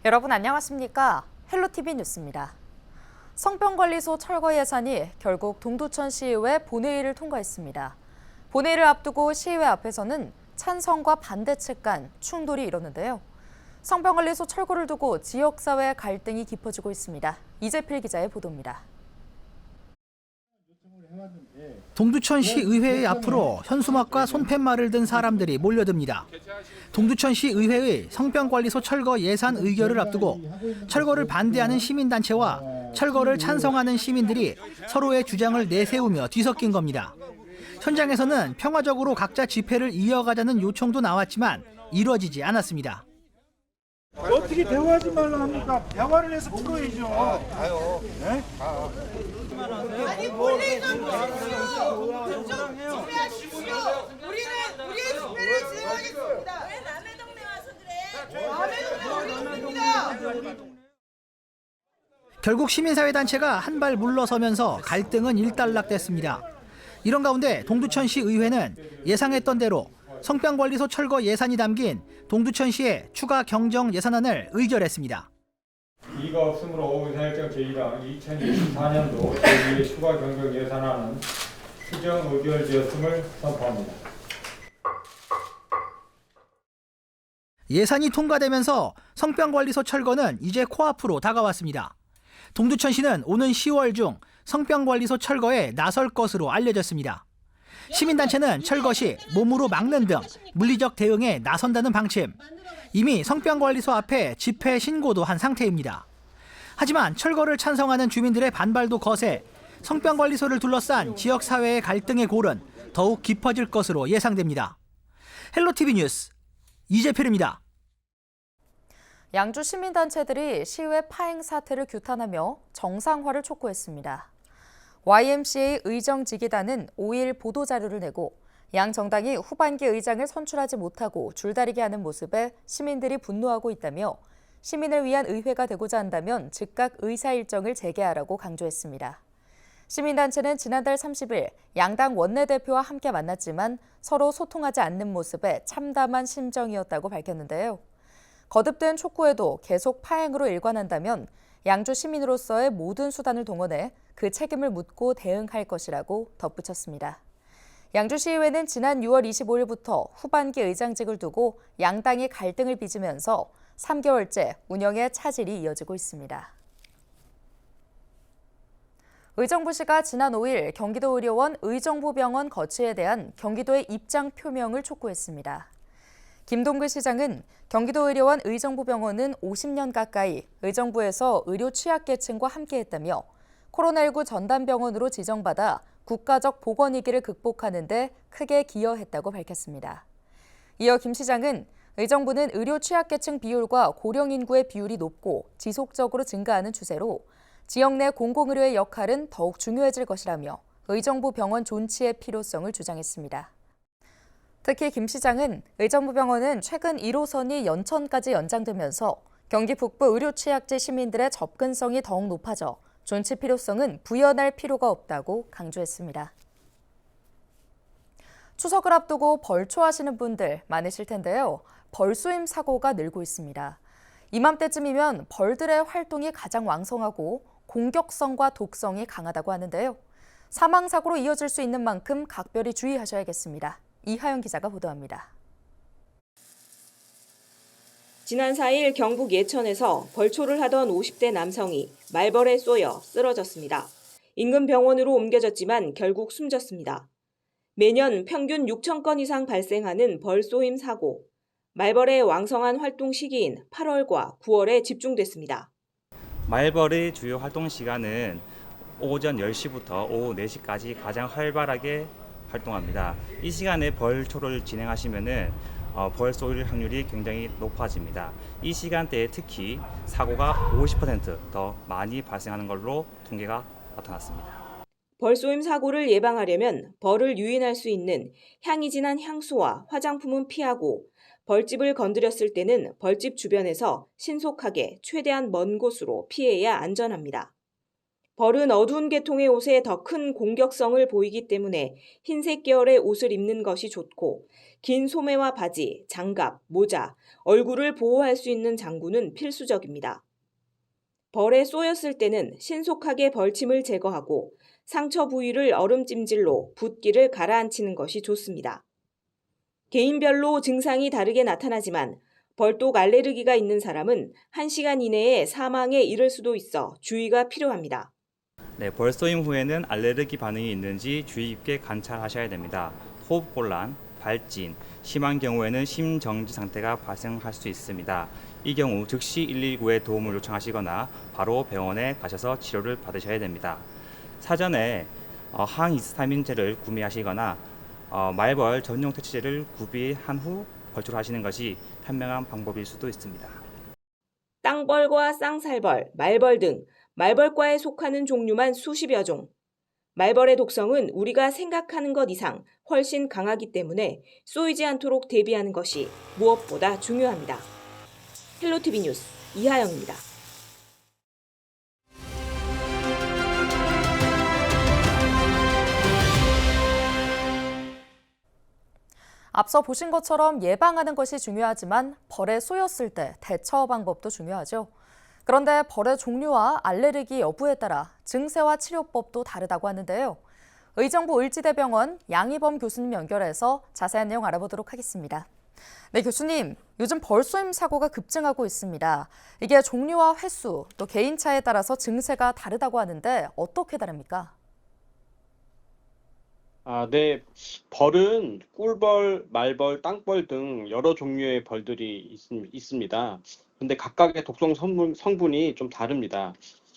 여러분 안녕하십니까? 헬로티비 뉴스입니다. 성병관리소 철거 예산이 결국 동두천시의회 본회의를 통과했습니다. 본회의를 앞두고 시의회 앞에서는 찬성과 반대 측 간 충돌이 일었는데요. 성병관리소 철거를 두고 지역사회 갈등이 깊어지고 있습니다. 이재필 기자의 보도입니다. 동두천시 의회의 앞으로 현수막과 손팻말을 든 사람들이 몰려듭니다. 동두천시 의회의 성병관리소 철거 예산 의결을 앞두고 철거를 반대하는 시민단체와 철거를 찬성하는 시민들이 서로의 주장을 내세우며 뒤섞인 겁니다. 현장에서는 평화적으로 각자 집회를 이어가자는 요청도 나왔지만 이루어지지 않았습니다. 어떻게 대화하지 말라 합니까? 대화를 해서 풀어야죠. 네? 아니 본래 좀 집회하십시오. 우리는 우리의 집회를 진행하겠습니다. 왜 남의 동네 와서 그래? 남의 동네 우리 동네입니다. 결국 시민사회단체가 한 발 물러서면서 갈등은 일단락됐습니다. 이런 가운데 동두천시 의회는 예상했던 대로 성병관리소 철거 예산이 담긴 동두천시의 추가 경정 예산안을 의결했습니다. 이가 없으므로 의사일정 제1항 2024년도 제2의 추가 경정 예산안은 수정 의결되었음을 선포합니다. 예산이 통과되면서 성병관리소 철거는 이제 코앞으로 다가왔습니다. 동두천시는 오는 10월 중 성병관리소 철거에 나설 것으로 알려졌습니다. 시민단체는 철거 시 몸으로 막는 등 물리적 대응에 나선다는 방침. 이미 성병관리소 앞에 집회 신고도 한 상태입니다. 하지만 철거를 찬성하는 주민들의 반발도 거세 성병관리소를 둘러싼 지역사회의 갈등의 골은 더욱 깊어질 것으로 예상됩니다. 헬로티비 뉴스 이재필입니다. 양주 시민단체들이 시의회 파행 사태를 규탄하며 정상화를 촉구했습니다. YMCA 의정지기단은 5일 보도자료를 내고 양 정당이 후반기 의장을 선출하지 못하고 줄다리기 하는 모습에 시민들이 분노하고 있다며 시민을 위한 의회가 되고자 한다면 즉각 의사일정을 재개하라고 강조했습니다. 시민단체는 지난달 30일 양당 원내대표와 함께 만났지만 서로 소통하지 않는 모습에 참담한 심정이었다고 밝혔는데요. 거듭된 촉구에도 계속 파행으로 일관한다면 양주 시민으로서의 모든 수단을 동원해 그 책임을 묻고 대응할 것이라고 덧붙였습니다. 양주시의회는 지난 6월 25일부터 후반기 의장직을 두고 양당이 갈등을 빚으면서 3개월째 운영에 차질이 이어지고 있습니다. 의정부시가 지난 5일 경기도의료원 의정부병원 거치에 대한 경기도의 입장 표명을 촉구했습니다. 김동글 시장은 경기도의료원 의정부병원은 50년 가까이 의정부에서 의료 취약계층과 함께했다며 코로나19 전담병원으로 지정받아 국가적 보건위기를 극복하는 데 크게 기여했다고 밝혔습니다. 이어 김 시장은 의정부는 의료 취약계층 비율과 고령 인구의 비율이 높고 지속적으로 증가하는 추세로 지역 내 공공의료의 역할은 더욱 중요해질 것이라며 의정부 병원 존치의 필요성을 주장했습니다. 특히 김 시장은 의정부병원은 최근 1호선이 연천까지 연장되면서 경기 북부 의료 취약지 시민들의 접근성이 더욱 높아져 존치 필요성은 부연할 필요가 없다고 강조했습니다. 추석을 앞두고 벌초하시는 분들 많으실 텐데요. 벌쏘임 사고가 늘고 있습니다. 이맘때쯤이면 벌들의 활동이 가장 왕성하고 공격성과 독성이 강하다고 하는데요. 사망사고로 이어질 수 있는 만큼 각별히 주의하셔야겠습니다. 이하영 기자가 보도합니다. 지난 4일 경북 예천에서 벌초를 하던 50대 남성이 말벌에 쏘여 쓰러졌습니다. 인근 병원으로 옮겨졌지만 결국 숨졌습니다. 매년 평균 6천 건 이상 발생하는 벌쏘임 사고. 말벌의 왕성한 활동 시기인 8월과 9월에 집중됐습니다. 말벌의 주요 활동 시간은 오전 10시부터 오후 4시까지 가장 활발하게 활동합니다. 이 시간에 벌초를 진행하시면은 벌 쏘일 확률이 굉장히 높아집니다. 이 시간대에 특히 사고가 50% 많이 발생하는 걸로 통계가 나타났습니다. 벌쏘임 사고를 예방하려면 벌을 유인할 수 있는 향이 진한 향수와 화장품은 피하고 벌집을 건드렸을 때는 벌집 주변에서 신속하게 최대한 먼 곳으로 피해야 안전합니다. 벌은 어두운 계통의 옷에 더 큰 공격성을 보이기 때문에 흰색 계열의 옷을 입는 것이 좋고 긴 소매와 바지, 장갑, 모자, 얼굴을 보호할 수 있는 장구는 필수적입니다. 벌에 쏘였을 때는 신속하게 벌침을 제거하고 상처 부위를 얼음찜질로 붓기를 가라앉히는 것이 좋습니다. 개인별로 증상이 다르게 나타나지만 벌독 알레르기가 있는 사람은 1시간 이내에 사망에 이를 수도 있어 주의가 필요합니다. 네, 벌 쏘임 후에는 알레르기 반응이 있는지 주의 깊게 관찰하셔야 됩니다. 호흡곤란, 발진, 심한 경우에는 심정지 상태가 발생할 수 있습니다. 이 경우 즉시 119에 도움을 요청하시거나 바로 병원에 가셔서 치료를 받으셔야 됩니다. 사전에 항히스타민제를 구매하시거나 말벌 전용 퇴치제를 구비한 후 벌초를 하시는 것이 현명한 방법일 수도 있습니다. 땅벌과 쌍살벌, 말벌 등 말벌과에 속하는 종류만 수십여 종. 말벌의 독성은 우리가 생각하는 것 이상 훨씬 강하기 때문에 쏘이지 않도록 대비하는 것이 무엇보다 중요합니다. 헬로티비 뉴스 이하영입니다. 앞서 보신 것처럼 예방하는 것이 중요하지만 벌에 쏘였을 때 대처 방법도 중요하죠. 그런데 벌의 종류와 알레르기 여부에 따라 증세와 치료법도 다르다고 하는데요. 의정부 을지대병원 양희범 교수님 연결해서 자세한 내용 알아보도록 하겠습니다. 네, 교수님, 요즘 벌 쏘임 사고가 급증하고 있습니다. 이게 종류와 횟수, 또 개인차에 따라서 증세가 다르다고 하는데 어떻게 다릅니까? 네. 벌은 꿀벌, 말벌, 땅벌 등 여러 종류의 벌들이 있습니다. 근데 각각의 독성 성분이 좀 다릅니다.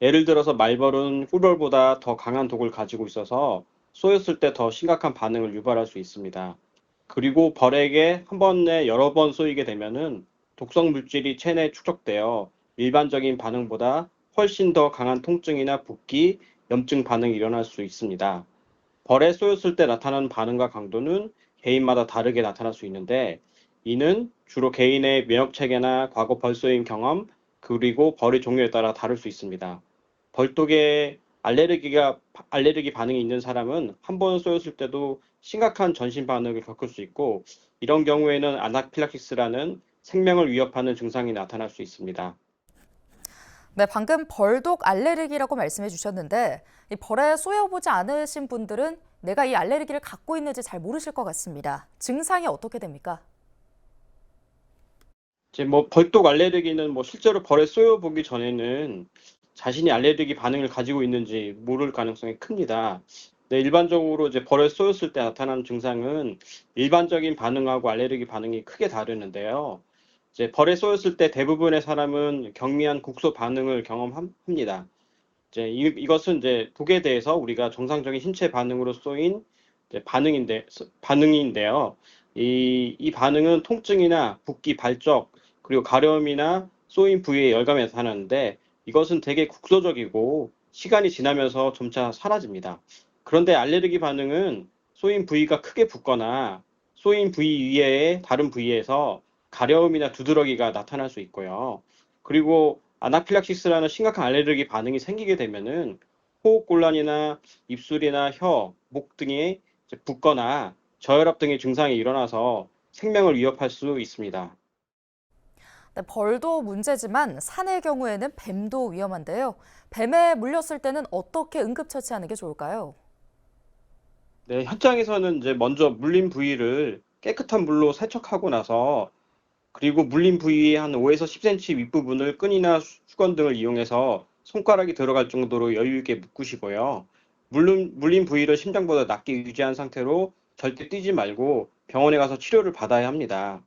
예를 들어서 말벌은 꿀벌보다 더 강한 독을 가지고 있어서 쏘였을 때 더 심각한 반응을 유발할 수 있습니다. 그리고 벌에게 한 번에 여러 번 쏘이게 되면은 독성 물질이 체내에 축적되어 일반적인 반응보다 훨씬 더 강한 통증이나 붓기, 염증 반응이 일어날 수 있습니다. 벌에 쏘였을 때 나타나는 반응과 강도는 개인마다 다르게 나타날 수 있는데 이는 주로 개인의 면역 체계나 과거 벌 쏘임 경험 그리고 벌의 종류에 따라 다를 수 있습니다. 벌독에 알레르기 반응이 있는 사람은 한 번 쏘였을 때도 심각한 전신 반응을 겪을 수 있고 이런 경우에는 아나필락시스라는 생명을 위협하는 증상이 나타날 수 있습니다. 네, 방금 벌독 알레르기라고 말씀해 주셨는데 이 벌에 쏘여보지 않으신 분들은 내가 이 알레르기를 갖고 있는지 잘 모르실 것 같습니다. 증상이 어떻게 됩니까? 이제 벌독 알레르기는 실제로 벌에 쏘여보기 전에는 자신이 알레르기 반응을 가지고 있는지 모를 가능성이 큽니다. 네, 일반적으로 이제 벌에 쏘였을 때 나타나는 증상은 일반적인 반응하고 알레르기 반응이 크게 다르는데요. 이제 벌에 쏘였을 때 대부분의 사람은 경미한 국소 반응을 경험합니다. 이제 이것은 이제 독에 대해서 우리가 정상적인 신체 반응으로 쏘인 이제 반응인데요. 이 반응은 통증이나 붓기, 발적, 그리고 가려움이나 쏘인 부위에 열감이 나타나는데 이것은 되게 국소적이고 시간이 지나면서 점차 사라집니다. 그런데 알레르기 반응은 쏘인 부위가 크게 붓거나 쏘인 부위 이외의 다른 부위에서 가려움이나 두드러기가 나타날 수 있고요. 그리고 아나필락시스라는 심각한 알레르기 반응이 생기게 되면은 호흡곤란이나 입술이나 혀, 목 등이 붓거나 저혈압 등의 증상이 일어나서 생명을 위협할 수 있습니다. 네, 벌도 문제지만 산의 경우에는 뱀도 위험한데요. 뱀에 물렸을 때는 어떻게 응급처치하는 게 좋을까요? 네, 현장에서는 이제 먼저 물린 부위를 깨끗한 물로 세척하고 나서 그리고 물린 부위의 한 5에서 10cm 윗부분을 끈이나 수건 등을 이용해서 손가락이 들어갈 정도로 여유 있게 묶으시고요. 물린 부위를 심장보다 낮게 유지한 상태로 절대 뛰지 말고 병원에 가서 치료를 받아야 합니다.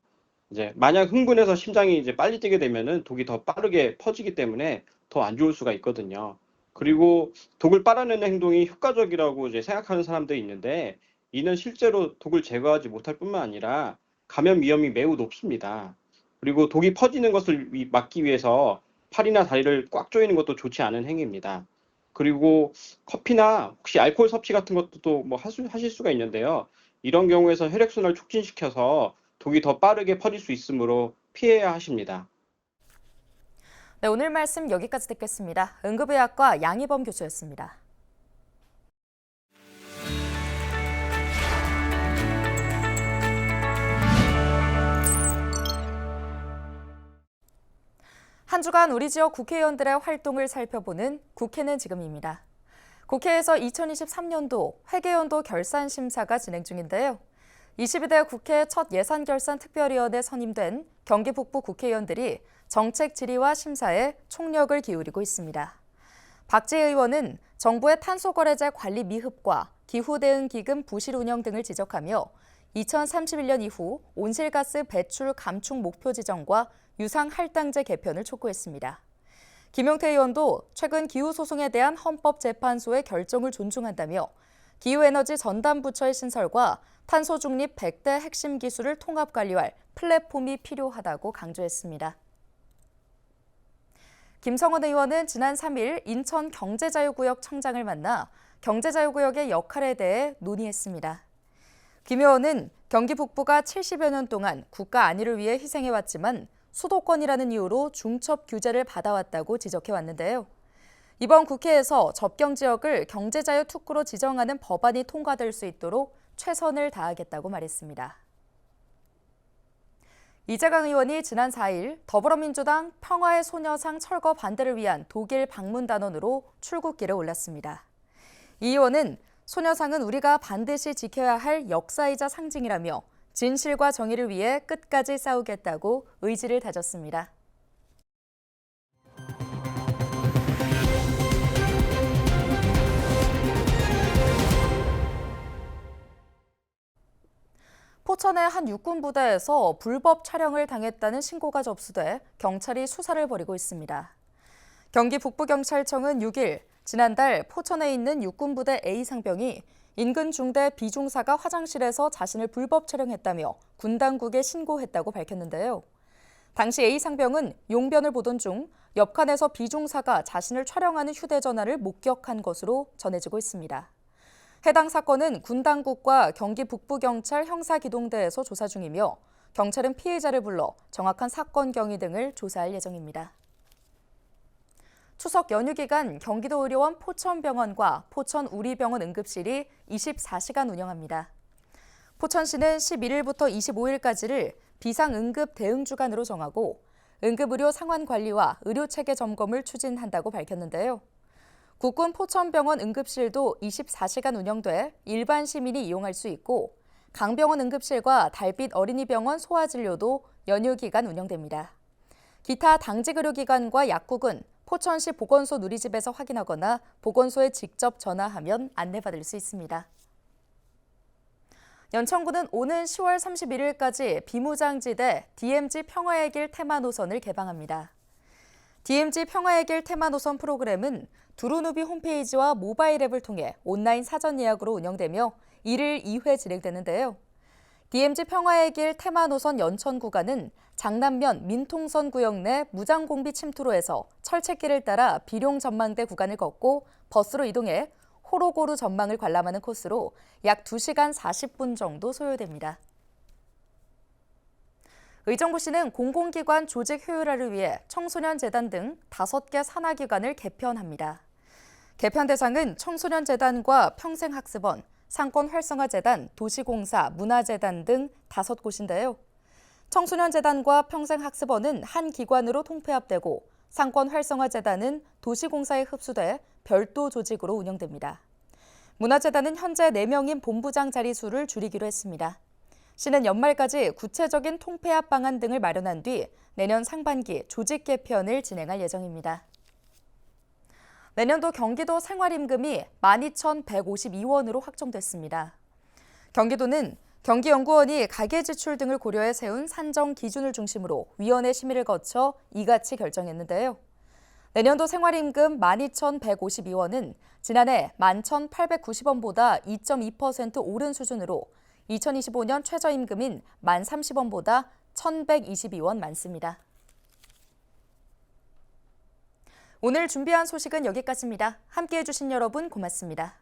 이제 만약 흥분해서 심장이 이제 빨리 뛰게 되면은 독이 더 빠르게 퍼지기 때문에 더 안 좋을 수가 있거든요. 그리고 독을 빨아내는 행동이 효과적이라고 이제 생각하는 사람들이 있는데 이는 실제로 독을 제거하지 못할 뿐만 아니라 감염 위험이 매우 높습니다. 그리고 독이 퍼지는 것을 막기 위해서 팔이나 다리를 꽉 조이는 것도 좋지 않은 행위입니다. 그리고 커피나 혹시 알코올 섭취 같은 것도 하실 수가 있는데요. 이런 경우에서 혈액순환을 촉진시켜서 독이 더 빠르게 퍼질 수 있으므로 피해야 하십니다. 네, 오늘 말씀 여기까지 듣겠습니다. 응급의학과 양희범 교수였습니다. 한 주간 우리 지역 국회의원들의 활동을 살펴보는 국회는 지금입니다. 국회에서 2023년도 회계연도 결산 심사가 진행 중인데요. 22대 국회 첫 예산결산특별위원회 선임된 경기 북부 국회의원들이 정책 질의와 심사에 총력을 기울이고 있습니다. 박지혜 의원은 정부의 탄소거래제 관리 미흡과 기후대응기금 부실 운영 등을 지적하며 2031년 이후 온실가스 배출 감축 목표 지정과 유상할당제 개편을 촉구했습니다. 김용태 의원도 최근 기후소송에 대한 헌법재판소의 결정을 존중한다며 기후에너지 전담부처의 신설과 탄소 중립 100대 핵심 기술을 통합 관리할 플랫폼이 필요하다고 강조했습니다. 김성원 의원은 지난 3일 인천 경제자유구역 청장을 만나 경제자유구역의 역할에 대해 논의했습니다. 김 의원은 경기 북부가 70여 년 동안 국가 안위를 위해 희생해왔지만 수도권이라는 이유로 중첩 규제를 받아왔다고 지적해왔는데요. 이번 국회에서 접경 지역을 경제자유 특구로 지정하는 법안이 통과될 수 있도록 최선을 다하겠다고 말했습니다. 이재강 의원이 지난 4일 더불어민주당 평화의 소녀상 철거 반대를 위한 독일 방문 단원으로 출국길에 올랐습니다. 이 의원은 소녀상은 우리가 반드시 지켜야 할 역사이자 상징이라며 진실과 정의를 위해 끝까지 싸우겠다고 의지를 다졌습니다. 포천의 한 육군부대에서 불법 촬영을 당했다는 신고가 접수돼 경찰이 수사를 벌이고 있습니다. 경기 북부경찰청은 6일 지난달 포천에 있는 육군부대 A 상병이 인근 중대 B 중사가 화장실에서 자신을 불법 촬영했다며 군 당국에 신고했다고 밝혔는데요. 당시 A 상병은 용변을 보던 중 옆칸에서 B 중사가 자신을 촬영하는 휴대전화를 목격한 것으로 전해지고 있습니다. 해당 사건은 군 당국과 경기 북부경찰 형사기동대에서 조사 중이며 경찰은 피해자를 불러 정확한 사건 경위 등을 조사할 예정입니다. 추석 연휴 기간 경기도 의료원 포천병원과 포천우리병원 응급실이 24시간 운영합니다. 포천시는 11일부터 25일까지를 비상응급 대응주간으로 정하고 응급의료 상환관리와 의료체계 점검을 추진한다고 밝혔는데요. 국군 포천병원 응급실도 24시간 운영돼 일반 시민이 이용할 수 있고 강병원 응급실과 달빛 어린이병원 소아진료도 연휴 기간 운영됩니다. 기타 당직의료기관과 약국은 포천시 보건소 누리집에서 확인하거나 보건소에 직접 전화하면 안내받을 수 있습니다. 연천구는 오는 10월 31일까지 비무장지대 DMZ 평화의 길 테마 노선을 개방합니다. DMZ 평화의 길 테마 노선 프로그램은 두루누비 홈페이지와 모바일 앱을 통해 온라인 사전 예약으로 운영되며 1일 2회 진행되는데요. DMZ 평화의 길 테마 노선 연천 구간은 장남면 민통선 구역 내 무장공비 침투로에서 철책길을 따라 비룡 전망대 구간을 걷고 버스로 이동해 호로고루 전망을 관람하는 코스로 약 2시간 40분 정도 소요됩니다. 의정부시는 공공기관 조직 효율화를 위해 청소년재단 등 5개 산하기관을 개편합니다. 개편 대상은 청소년재단과 평생학습원, 상권활성화재단, 도시공사, 문화재단 등 5곳인데요. 청소년재단과 평생학습원은 한 기관으로 통폐합되고 상권활성화재단은 도시공사에 흡수돼 별도 조직으로 운영됩니다. 문화재단은 현재 4명인 본부장 자리 수를 줄이기로 했습니다. 시는 연말까지 구체적인 통폐합 방안 등을 마련한 뒤 내년 상반기 조직 개편을 진행할 예정입니다. 내년도 경기도 생활임금이 12,152원으로 확정됐습니다. 경기도는 경기연구원이 가계지출 등을 고려해 세운 산정 기준을 중심으로 위원회 심의를 거쳐 이같이 결정했는데요. 내년도 생활임금 12,152원은 지난해 11,890원보다 2.2% 오른 수준으로 2025년 최저임금인 1030원보다 1,122원 많습니다. 오늘 준비한 소식은 여기까지입니다. 함께해 주신 여러분 고맙습니다.